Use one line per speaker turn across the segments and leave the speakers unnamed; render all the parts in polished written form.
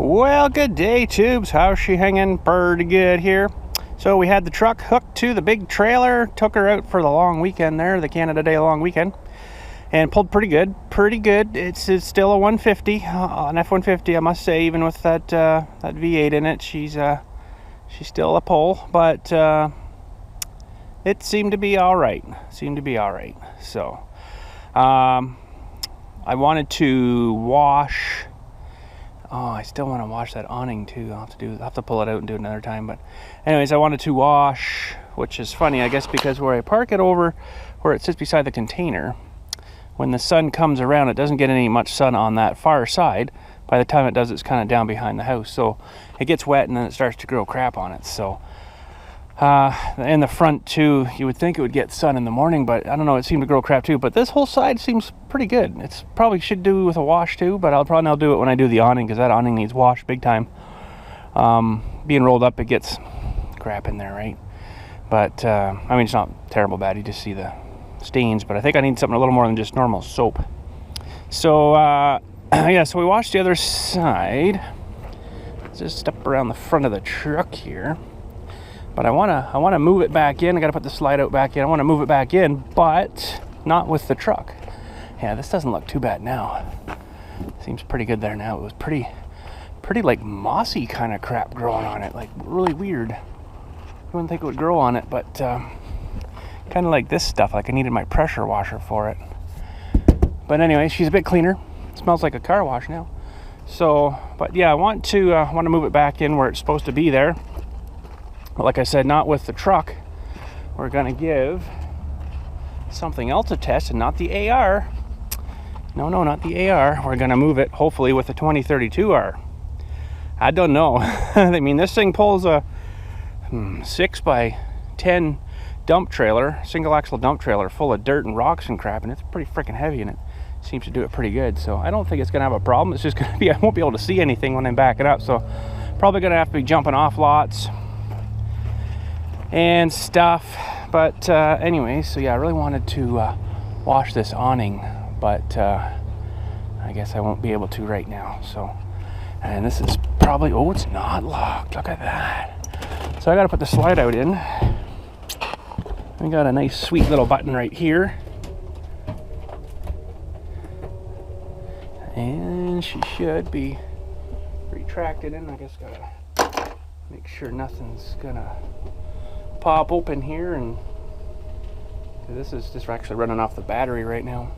Well, good day, tubes. How's she hanging? Pretty good here. So we had the truck hooked to the big trailer, took her out for the long weekend there, the Canada Day long weekend, and pulled pretty good. It's still a 150, an F-150, I must say. Even with that that V8 in it, she's still a pull, but it seemed to be all right. So I wanted to wash. Oh, I still want to wash that awning too. I'll have to pull it out and do it another time. But anyways, I wanted to wash, which is funny, I guess, because where I park it over, where it sits beside the container, when the sun comes around, it doesn't get any much sun on that far side. By the time it does, it's kind of down behind the house. So it gets wet and then it starts to grow crap on it. So in the front too, you would think it would get sun in the morning, but I don't know, it seemed to grow crap too. But this whole side seems pretty good. It's probably should do with a wash too, but I'll do it when I do the awning, because that awning needs wash big time. Being rolled up, it gets crap in there, right? But I mean, it's not terrible bad. You just see the stains, but I think I need something a little more than just normal soap. So yeah, so we washed the other side. Let's just step around the front of the truck here. But I wanna move it back in. I gotta put the slide out back in. I wanna move it back in, but not with the truck. Yeah, this doesn't look too bad now. Seems pretty good there now. It was pretty like mossy kind of crap growing on it, like really weird. You wouldn't think it would grow on it, but kind of like this stuff. Like I needed my pressure washer for it. But anyway, she's a bit cleaner. It smells like a car wash now. So, but yeah, I want to move it back in where it's supposed to be there. But like I said, not with the truck. We're gonna give something else a test, and not the AR. No, not the AR. We're gonna move it, hopefully, with the 2032R. I don't know. I mean, this thing pulls a 6x10 dump trailer, single axle dump trailer, full of dirt and rocks and crap, and it's pretty freaking heavy, and it seems to do it pretty good. So I don't think it's gonna have a problem. It's just gonna be, I won't be able to see anything when I'm backing up. So probably gonna have to be jumping off lots and stuff. But anyway, so yeah, I really wanted to wash this awning, but I guess I won't be able to right now. So, and this is probably, oh, it's not locked. Look at that. So I got to put the slide out in. We got a nice sweet little button right here, and she should be retracted in. I guess gotta make sure nothing's gonna pop open here, and this is just actually running off the battery right now.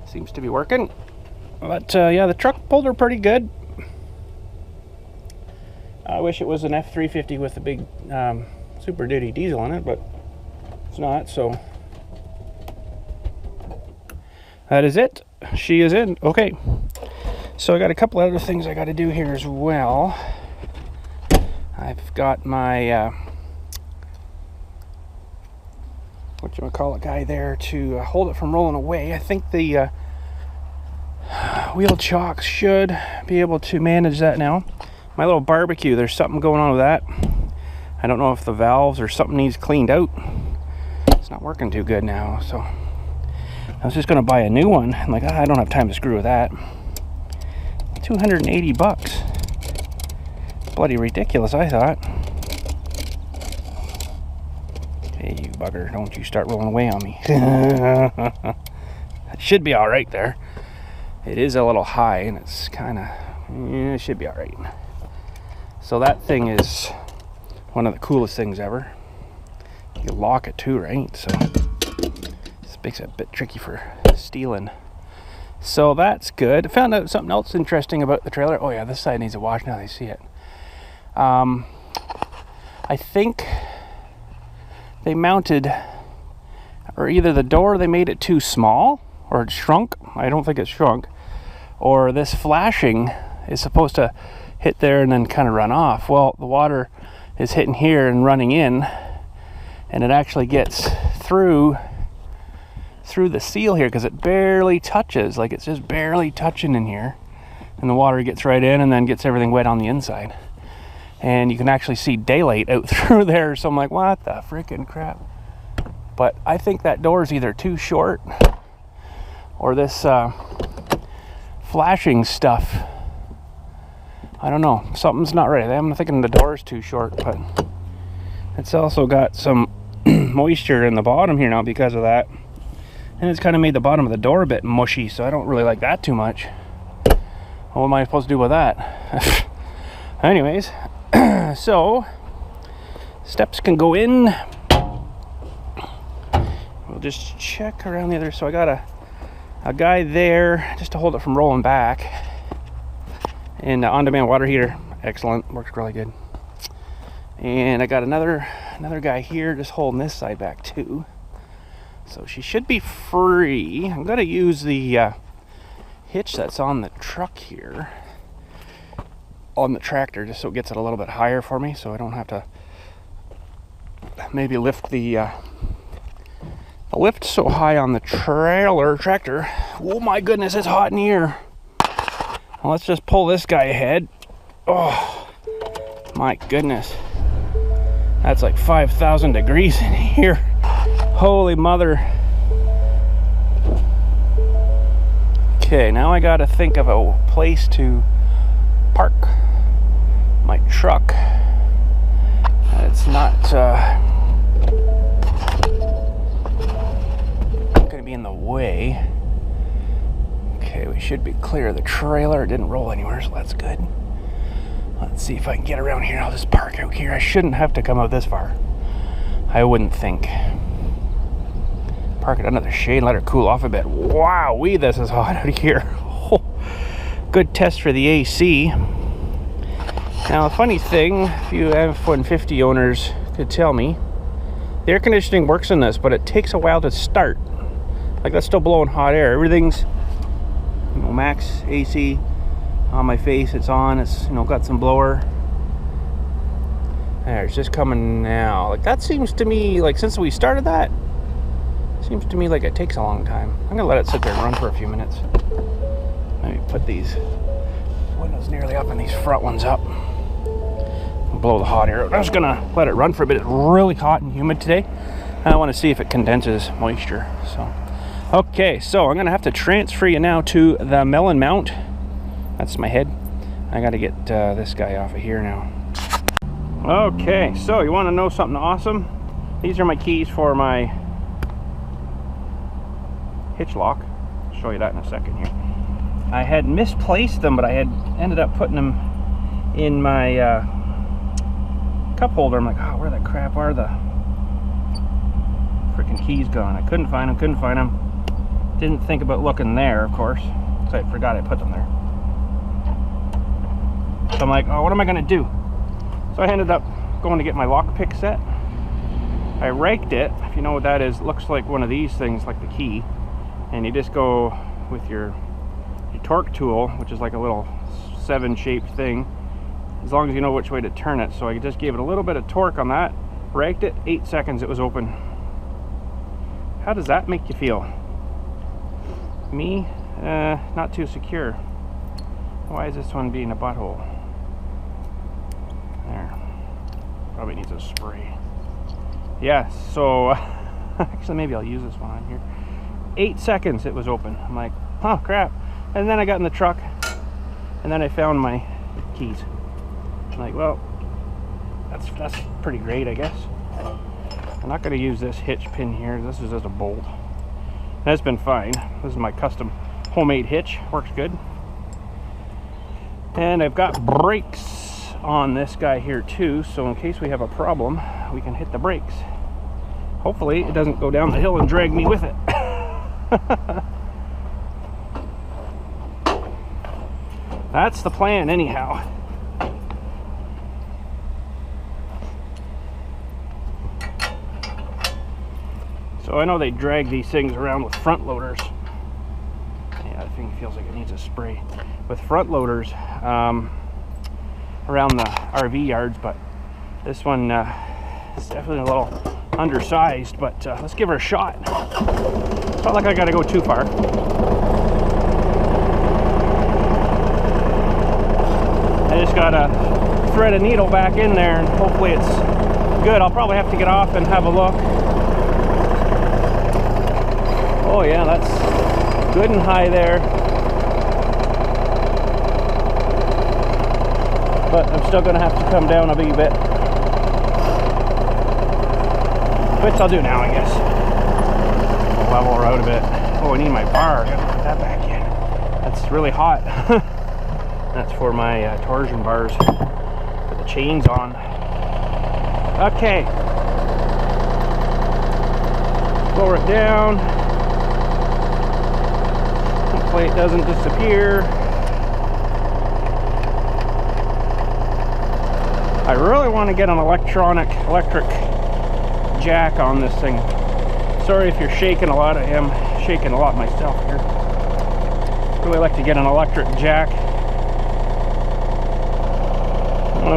Seems to be working. But yeah, the truck pulled her pretty good. I wish it was an F350 with a big Super Duty diesel in it, but it's not. So that is it. She is in. Okay, so I got a couple other things I got to do here as well. I've got my whatchamacallit guy there to hold it from rolling away. I think the wheel chocks should be able to manage that now. My little barbecue, there's something going on with that. I don't know if the valves or something needs cleaned out. It's not working too good now, so I was just gonna buy a new one. I'm like, I don't have time to screw with that. 280 bucks. Bloody ridiculous, I thought. Hey, you bugger, don't you start rolling away on me. It should be all right there. It is a little high, and it's kind of, yeah, it should be all right. So that thing is one of the coolest things ever. You lock it too, right? So this makes it a bit tricky for stealing. So that's good. I found out something else interesting about the trailer. Oh yeah, this side needs a wash now that I see it. I think they mounted, or either the door, they made it too small, or it shrunk. I don't think it shrunk. Or this flashing is supposed to hit there and then kind of run off. Well, the water is hitting here and running in, and it actually gets through the seal here, because it barely touches. Like, it's just barely touching in here, and the water gets right in and then gets everything wet on the inside. And you can actually see daylight out through there. So I'm like, what the freaking crap? But I think that door is either too short, or this flashing stuff I don't know, something's not right. I'm thinking the door's too short, but it's also got some moisture in the bottom here now because of that. And it's kind of made the bottom of the door a bit mushy, so I don't really like that too much. What am I supposed to do with that? Anyways, so steps can go in. We'll just check around the other. So I got a guy there just to hold it from rolling back. And the on-demand water heater, excellent, works really good. And I got another guy here just holding this side back too. So she should be free. I'm gonna use the hitch that's on the truck here on the tractor, just so it gets it a little bit higher for me, so I don't have to maybe lift the lift so high on the tractor. Oh my goodness, it's hot in here. Well, let's just pull this guy ahead. Oh my goodness, that's like 5,000 degrees in here. Holy mother. Okay, now I gotta think of a place to park my truck. It's not gonna be in the way. Okay, we should be clear of the trailer. It didn't roll anywhere, so that's good. Let's see if I can get around here. I'll just park out here. I shouldn't have to come out this far, I wouldn't think. Park it under the shade, let her cool off a bit. Wow-wee, this is hot out here. Oh, good test for the AC. Now, the funny thing, if you F-150 owners could tell me, the air conditioning works in this, but it takes a while to start. Like, that's still blowing hot air. Everything's, you know, max AC on my face. It's on. It's, you know, got some blower. There, it's just coming now. Like, that seems to me, like, since we started that, seems to me like it takes a long time. I'm gonna let it sit there and run for a few minutes. Let me put these windows nearly up and these front ones up. Blow the hot air out. I'm just gonna let it run for a bit. It's really hot and humid today. I want to see if it condenses moisture. So, okay, so I'm gonna have to transfer you now to the melon mount. That's my head. I gotta get this guy off of here now. Okay, so you want to know something awesome? These are my keys for my hitch lock. I'll show you that in a second here. I had misplaced them, but I had ended up putting them in my cup holder. I'm like, oh, where the crap are the freaking keys gone? I couldn't find them, Didn't think about looking there, of course, so I forgot I put them there. So I'm like, oh, what am I gonna do? So I ended up going to get my lock pick set. I raked it. If you know what that is, it looks like one of these things, like the key. And you just go with your torque tool, which is like a little 7-shaped thing, as long as you know which way to turn it. So I just gave it a little bit of torque on that, raked it, 8 seconds, it was open. How does that make you feel? Me, not too secure. Why is this one being a butthole? There, probably needs a spray. Yeah, so actually maybe I'll use this one on here. 8 seconds it was open. I'm like, oh crap. And then I got in the truck and then I found my keys. I'm like, well, that's pretty great, I guess. I'm not going to use this hitch pin here. This is just a bolt. That's been fine. This is my custom homemade hitch. Works good. And I've got brakes on this guy here too, so in case we have a problem, we can hit the brakes. Hopefully it doesn't go down the hill and drag me with it. That's the plan anyhow. So I know they drag these things around with front loaders. Yeah, that thing feels like it needs a spray. With front loaders around the RV yards, but this one is definitely a little undersized, but let's give her a shot. It's not like I gotta go too far. I just gotta thread a needle back in there and hopefully it's good. I'll probably have to get off and have a look. Oh yeah, that's good and high there. but I'm still gonna have to come down a wee bit, which I'll do now, I guess. Level her out a bit. Oh, I need my bar. I gotta put that back in. That's really hot. That's for my torsion bars. Put the chains on. Okay. Lower it down. Hopefully it doesn't disappear. I really want to get an electric jack on this thing. Sorry if you're shaking a lot. I am shaking a lot myself here. Really like to get an electric jack.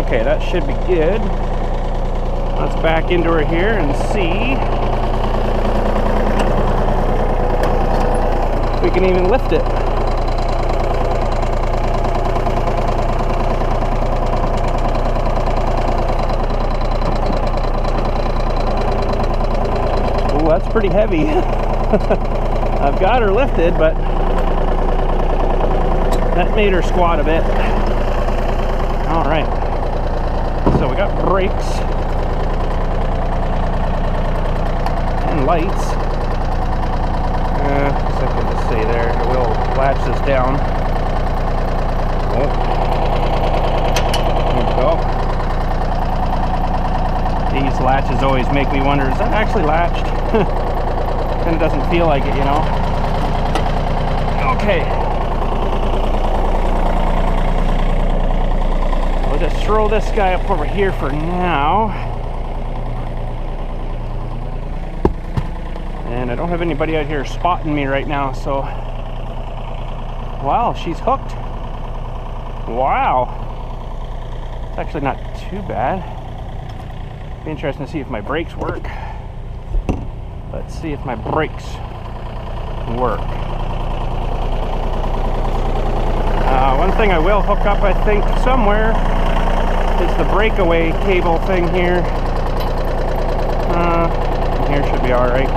Okay, that should be good. Let's back into her here and see if we can even lift it. Oh, that's pretty heavy. I've got her lifted, but that made her squat a bit. All right. So we got brakes and lights. I guess I can just say there. We'll latch this down. Oh. There we go. These latches always make me wonder, is that actually latched? Kind of doesn't feel like it, you know. Okay. We'll just throw this guy up over here for now. And I don't have anybody out here spotting me right now, so... Wow, she's hooked. Wow. It's actually not too bad. Be interesting to see if my brakes work. Let's see if my brakes work. One thing I will hook up, I think, somewhere is the breakaway cable thing here. Here should be alright.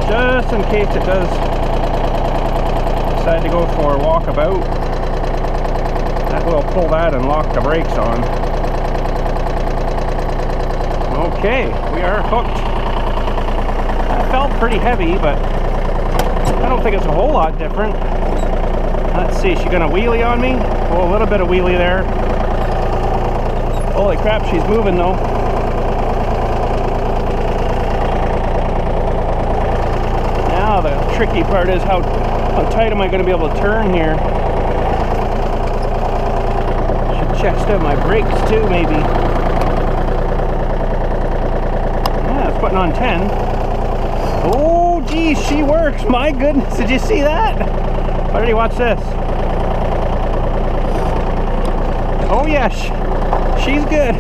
Just in case it does decide to go for a walkabout, that will pull that and lock the brakes on. Okay, we are hooked. That felt pretty heavy, but I don't think it's a whole lot different. Let's see, is she gonna wheelie on me? Oh, a little bit of wheelie there. Holy crap, she's moving though. Now the tricky part is how tight am I gonna be able to turn here? Should test out my brakes too, maybe. Yeah, it's putting on 10. Oh, geez, she works. My goodness, did you see that? Already watch this. Oh yes, she's good.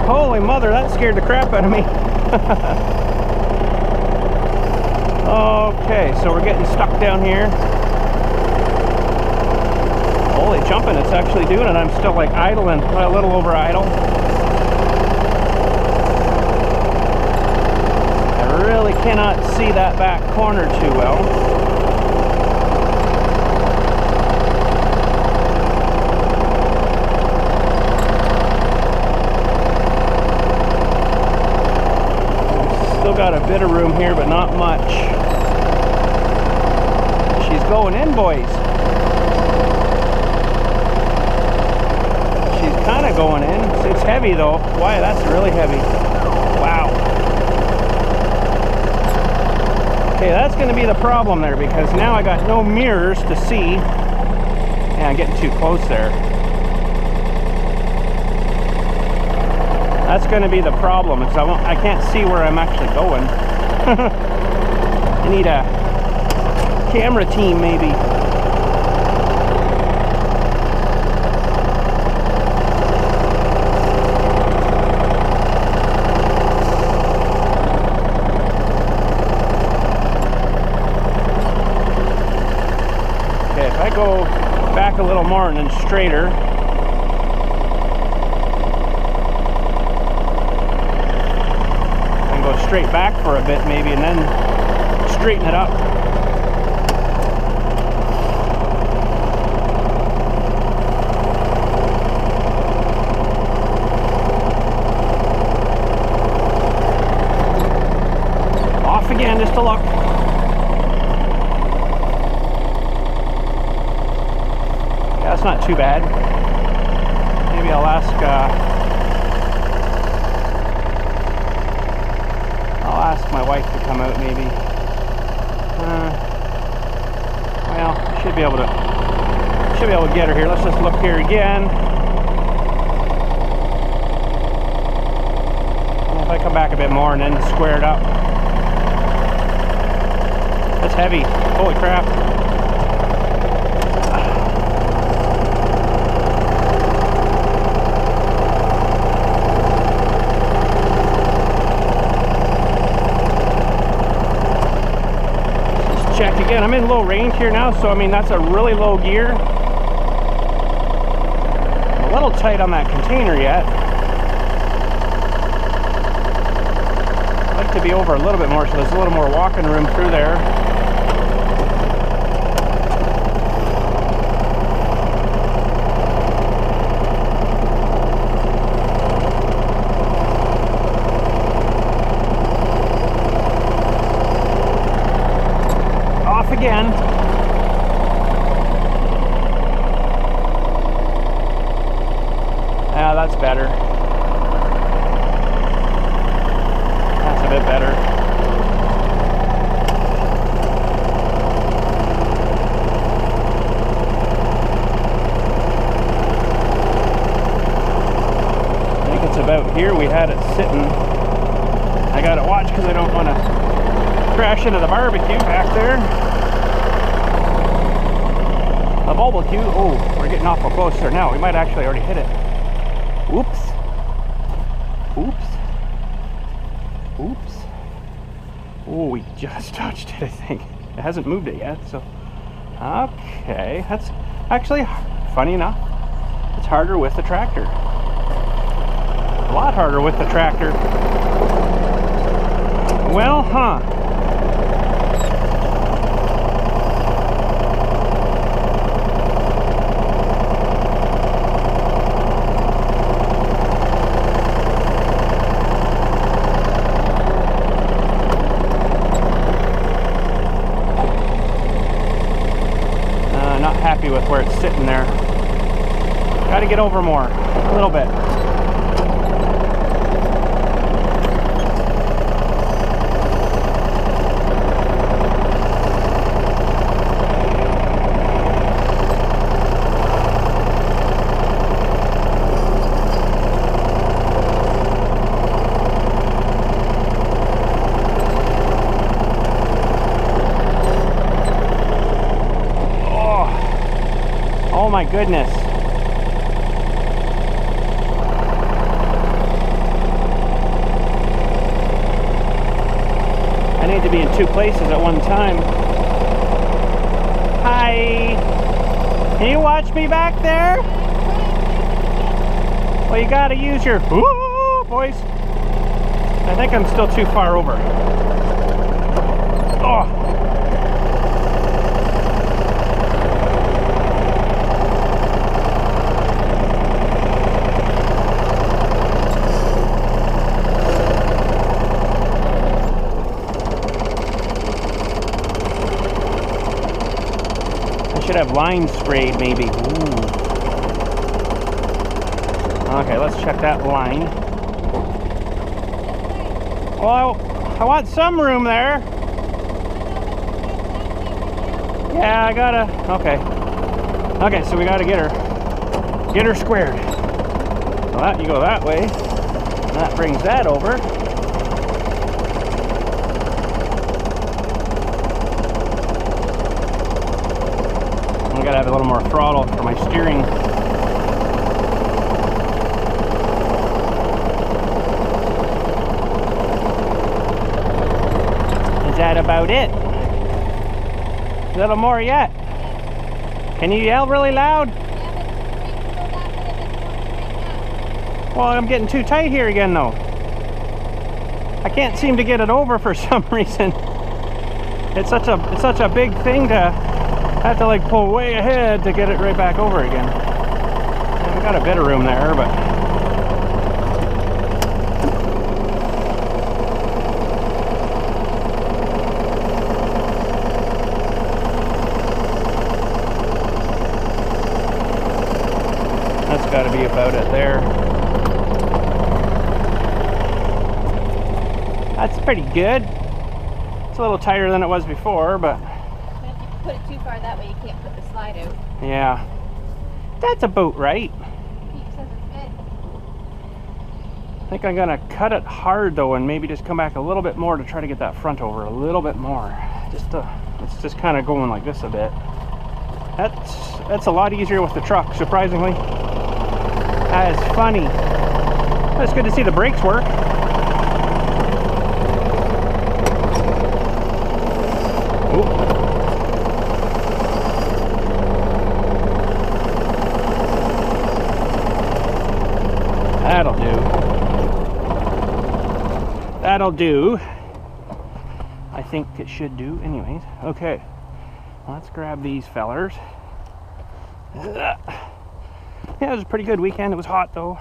Holy mother, that scared the crap out of me. Okay, so we're getting stuck down here. Holy jumping, it's actually doing it. I'm still like idling, a little over idle. I really cannot see that back corner too well. Still got a bit of room here, but not much. She's going in, boys. She's kind of going in. It's heavy though. Why, that's really heavy. Wow. Okay, that's going to be the problem there, because now I got no mirrors to see. Yeah, I'm getting too close there. That's going to be the problem, because I can't see where I'm actually going. I need a camera team, maybe. Okay, if I go back a little more and then straighter. Straight back for a bit maybe, and then straighten it up. not too bad. Maybe I'll ask my wife to come out maybe. Well, should be able to get her here. Let's just look here again. If I come back a bit more and then square it up. That's heavy. Holy crap. Check again. I'm in low range here now, so I mean that's a really low gear. A little tight on that container yet. I'd like to be over a little bit more so there's a little more walking room through there. Again. Yeah, that's better. That's a bit better. I think it's about here we had it sitting. I got it watched because I don't want to crash into the barbecue back there. The barbecue. Oh, we're getting awful close there now. We might actually already hit it. Oops. Oops. Oops. Oh, we just touched it, I think. It hasn't moved it yet, so. Okay. That's actually, funny enough, it's harder with the tractor. A lot harder with the tractor. Well, huh. Happy with where it's sitting there. Got to get over more, a little bit. Oh my goodness. I need to be in two places at one time. Hi. Can you watch me back there? Well, you gotta use your voice. I think I'm still too far over. Oh. Should have line sprayed maybe. Ooh. Okay, let's check that line. Well, I want some room there. Yeah, I gotta. Okay. Okay, so we gotta get her squared. Well, that you go that way. That brings that over. I gotta have a little more throttle for my steering. Is that about it? A little more yet. Can you yell really loud? Well, I'm getting too tight here again though. I can't seem to get it over for some reason. It's such a big thing to have to like pull way ahead to get it right back over again. I got a bit of room there, but That's got to be about it there. That's pretty good. It's a little tighter than it was before, but...
If you put it too far that way, you can't put the slide out.
Yeah. That's about right.
Pete says it's good.
I think I'm going to cut it hard, though, and maybe just come back a little bit more to try to get that front over a little bit more. It's just kind of going like this a bit. That's a lot easier with the truck, surprisingly. That is funny. It's good to see the brakes work. That'll do. That'll do. I think it should do anyways. Okay, let's grab these fellers. Yeah, it was a pretty good weekend. It was hot though.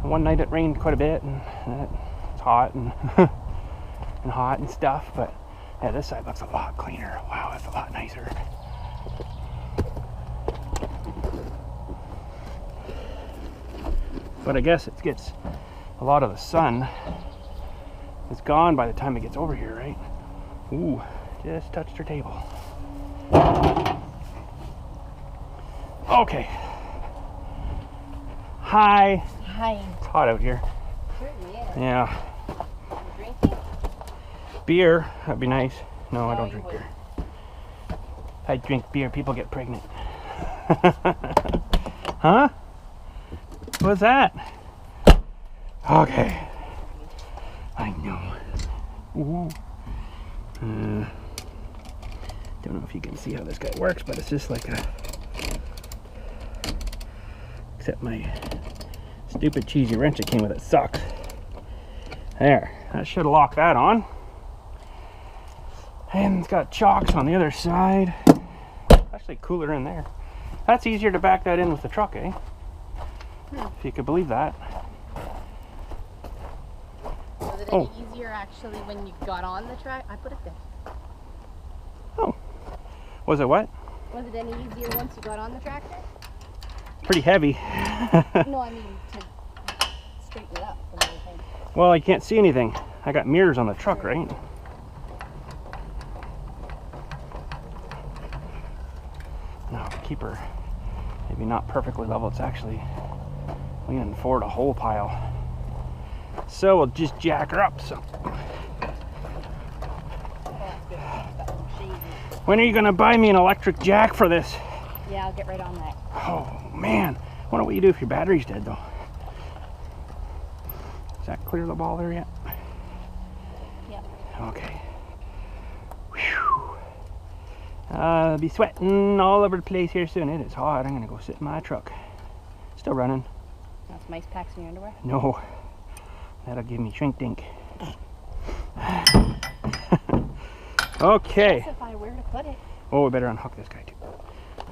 And one night it rained quite a bit, and it's hot and and hot and stuff. But yeah, this side looks a lot cleaner. Wow, that's a lot nicer. But I guess it gets a lot of the sun. It's gone by the time it gets over here, right? Ooh, just touched her table. Okay. Hi.
Hi.
It's hot out here.
Sure, yeah.
Yeah.
You drinking?
Beer, that'd be nice. No, I don't
you
drink beer. I drink beer, people get pregnant. Huh? What's that? Okay. I know. Ooh. Don't know if you can see how this guy works, but it's just like a... Except my stupid cheesy wrench that came with it sucks. There. That should lock that on. And it's got chocks on the other side. Actually cooler in there. That's easier to back that in with the truck, eh? If you could believe that.
Was it any easier actually when you got on the track? I put it there.
Oh. Was it what?
Was it any easier once you got on the tractor?
Pretty heavy.
No, I mean to straighten it up and everything.
Well, I can't see anything. I got mirrors on the truck, right? No, keep her maybe not perfectly level. It's actually leaning forward a whole pile. So we'll just jack her up. So when are you going to buy me an electric jack for this?
Yeah, I'll get right on that.
Oh man, I wonder what you do if your battery's dead though. Does that clear the ball there yet?
Yep.
Okay. Whew. I'll be sweating all over the place here soon. It is hot. I'm gonna go sit in my truck. Still running.
That's some ice packs in your underwear?
No. That'll give me shrink dink. Okay.
Specify where to put it.
Oh, we better unhook this guy too.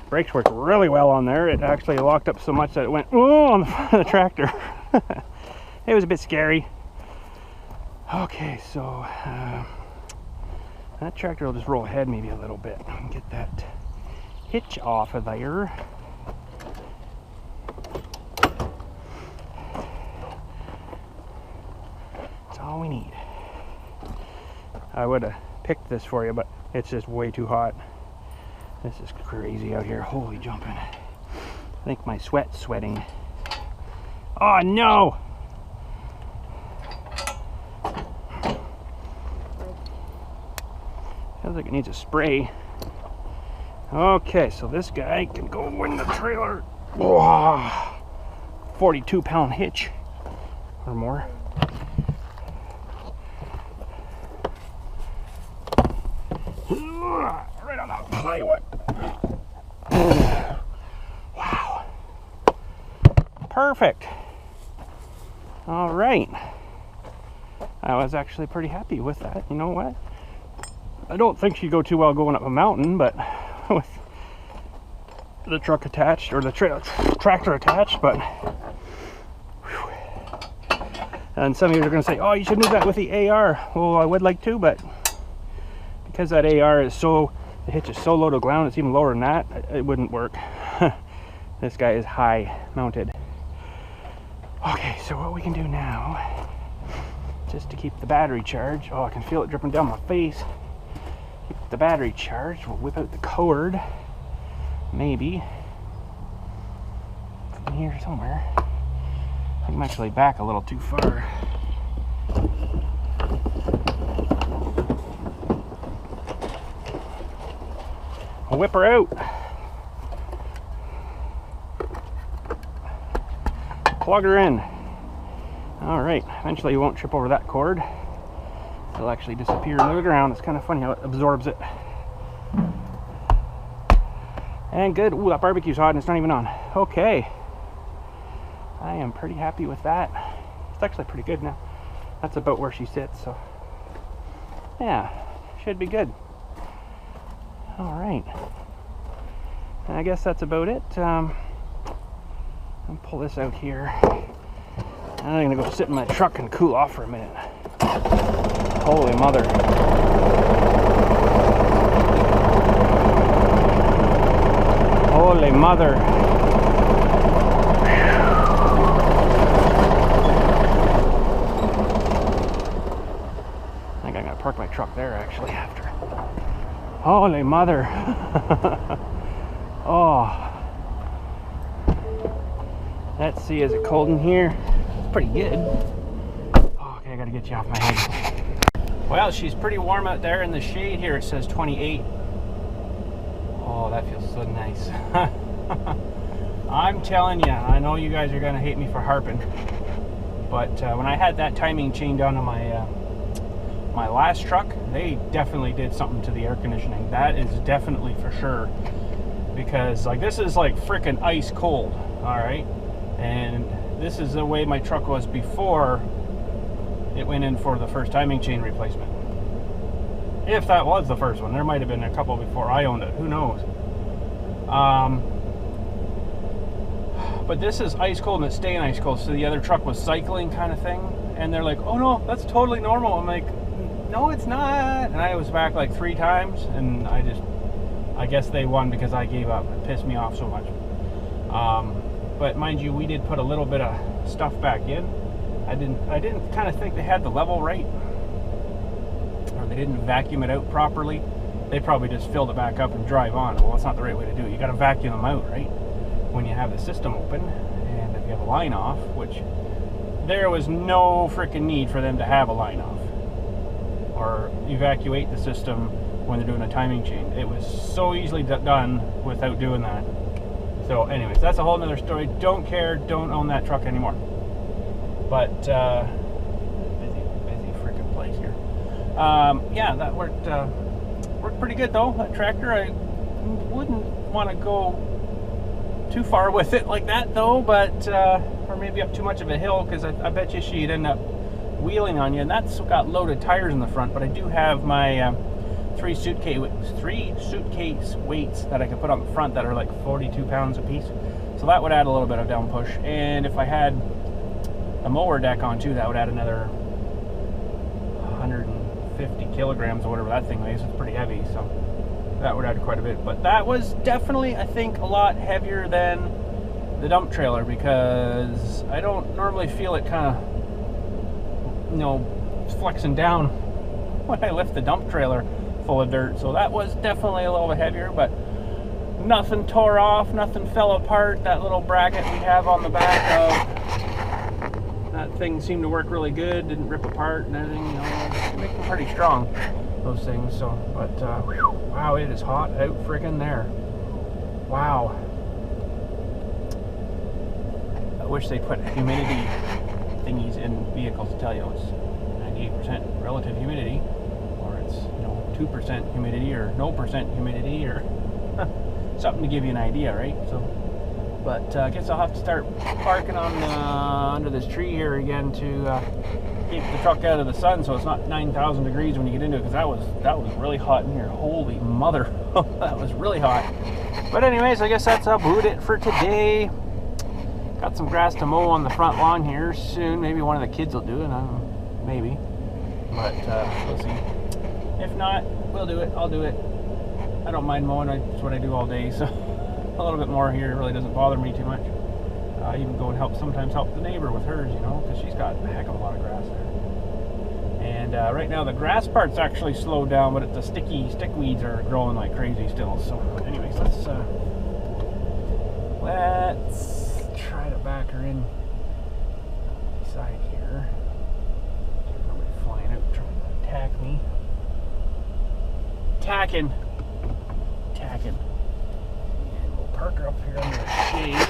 Brakes worked really well on there. It actually locked up so much that it went on the front of the tractor. It was a bit scary. Okay, so that tractor will just roll ahead maybe a little bit and get that hitch off of there. That's all we need. I would have picked this for you, but it's just way too hot. This is crazy out here. Holy jumping. I think my sweat's sweating. Oh no! Feels like it needs a spray. Okay, so this guy can go in the trailer. Whoa, 42-pound hitch or more. Right on the plywood. Wow. Perfect. All right. I was actually pretty happy with that. You know what? I don't think she'd go too well going up a mountain, but with the truck attached, or the tractor attached, but whew. And some of you are going to say, oh, you should move that with the AR. Well, I would like to, but because that AR is so, the hitch is so low to the ground, it's even lower than that, it wouldn't work. This guy is high mounted. Okay, so what we can do now, just to keep the battery charged. Oh, I can feel it dripping down my face. Keep the battery charged. We'll whip out the cord. Maybe. From here somewhere. I think I'm actually back a little too far. I'll whip her out. Plug her in. All right, eventually you won't trip over that cord. It'll actually disappear into the ground. It's kind of funny how it absorbs it. And good. Ooh, that barbecue's hot and it's not even on. Okay. I am pretty happy with that. It's actually pretty good now. That's about where she sits, so yeah, should be good. All right. And I guess that's about it. I'll pull this out here. I'm gonna go sit in my truck and cool off for a minute. Holy mother. Holy mother. I think I'm gonna park my truck there actually after. Holy mother. Oh. Let's see, is it cold in here? It's pretty good. Oh, okay, I gotta get you off my head. Well, she's pretty warm out there in the shade here. It says 28. Oh, that feels so nice. I'm telling you, I know you guys are gonna hate me for harping, but when I had that timing chain down on my my last truck, they definitely did something to the air conditioning. That is definitely for sure, because like this is like freaking ice cold. All right, and this is the way my truck was before it went in for the first timing chain replacement. If that was the first one, there might have been a couple before I owned it, who knows. But this is ice cold and it's staying ice cold, so the other truck was cycling kind of thing, and they're like, oh no, that's totally normal. I'm like, no it's not. And I was back like 3 times, and I guess they won because I gave up. It pissed me off so much. But mind you, we did put a little bit of stuff back in. I didn't kind of think they had the level right, or they didn't vacuum it out properly. They probably just filled it back up and drive on. Well, that's not the right way to do it. You got to vacuum them out, right? When you have the system open, and if you have a line off, which there was no freaking need for them to have a line off or evacuate the system when they're doing a timing chain. It was so easily done without doing that. So anyways, that's a whole nother story. Don't care, don't own that truck anymore. But busy freaking place here. Yeah, that worked pretty good though. That tractor, I wouldn't want to go too far with it like that though, but or maybe up too much of a hill, because I bet you she'd end up wheeling on you. And that's got loaded tires in the front, but I do have my 3 suitcase weights that I could put on the front that are like 42 pounds a piece, so that would add a little bit of down push. And if I had a mower deck on too, that would add another 150 kilograms or whatever that thing weighs. It's pretty heavy, so that would add quite a bit. But that was definitely, I think, a lot heavier than the dump trailer, because I don't normally feel it kind of, you know, flexing down when I lift the dump trailer full of dirt. So that was definitely a little bit heavier, but nothing tore off, nothing fell apart. That little bracket we have on the back of that thing seemed to work really good, didn't rip apart and everything, you know. They make them pretty strong, those things. So, but wow, it is hot out friggin' there. Wow. I wish they put humidity thingies in vehicles to tell you it's 98% relative humidity, or it's, you know, 2% humidity, or no % humidity, or something to give you an idea, right? So, but I guess I'll have to start parking on under this tree here again to keep the truck out of the sun, so it's not 9,000 degrees when you get into it, because that was really hot in here. Holy mother. That was really hot. But anyways, I guess that's about it for today. Got some grass to mow on the front lawn here soon. Maybe one of the kids will do it. Maybe. But we'll see. If not, we'll do it. I'll do it. I don't mind mowing. It's what I do all day. So a little bit more here. It really doesn't bother me too much. I even go and sometimes help the neighbor with hers, you know, because she's got a heck of a lot of grass there. And right now the grass part's actually slowed down, but the stickweeds are growing like crazy still. So anyways, let's try to back her in side here. Nobody flying out trying to attack me. Tacking. And we'll park her up here under the shade.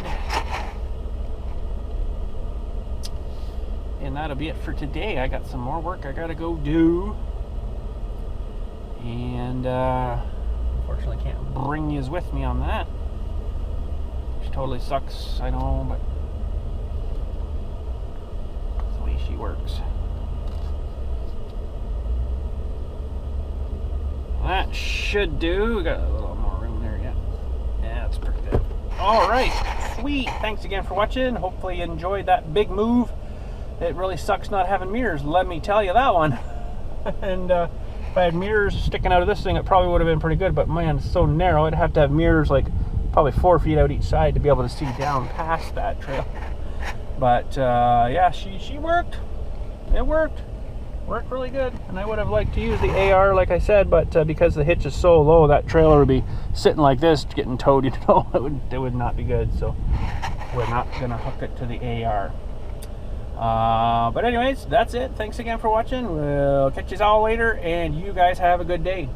And that'll be it for today. I got some more work I gotta go do. And unfortunately can't bring yous with me on that. Which totally sucks, I know, but that's the way she works. That should do. We got a little more room there yet. Yeah, that's pretty good. Alright, sweet. Thanks again for watching. Hopefully you enjoyed that big move. It really sucks not having mirrors, let me tell you that one. And if I had mirrors sticking out of this thing, it probably would have been pretty good, but man, it's so narrow. I'd have to have mirrors like probably 4 feet out each side to be able to see down past that trail. But yeah, she worked. It worked really good. And I would have liked to use the AR like I said, but because the hitch is so low, that trailer would be sitting like this getting towed, you know. It would not be good, so we're not gonna hook it to the AR. But anyways, that's it. Thanks again for watching. We'll catch you all later, and you guys have a good day.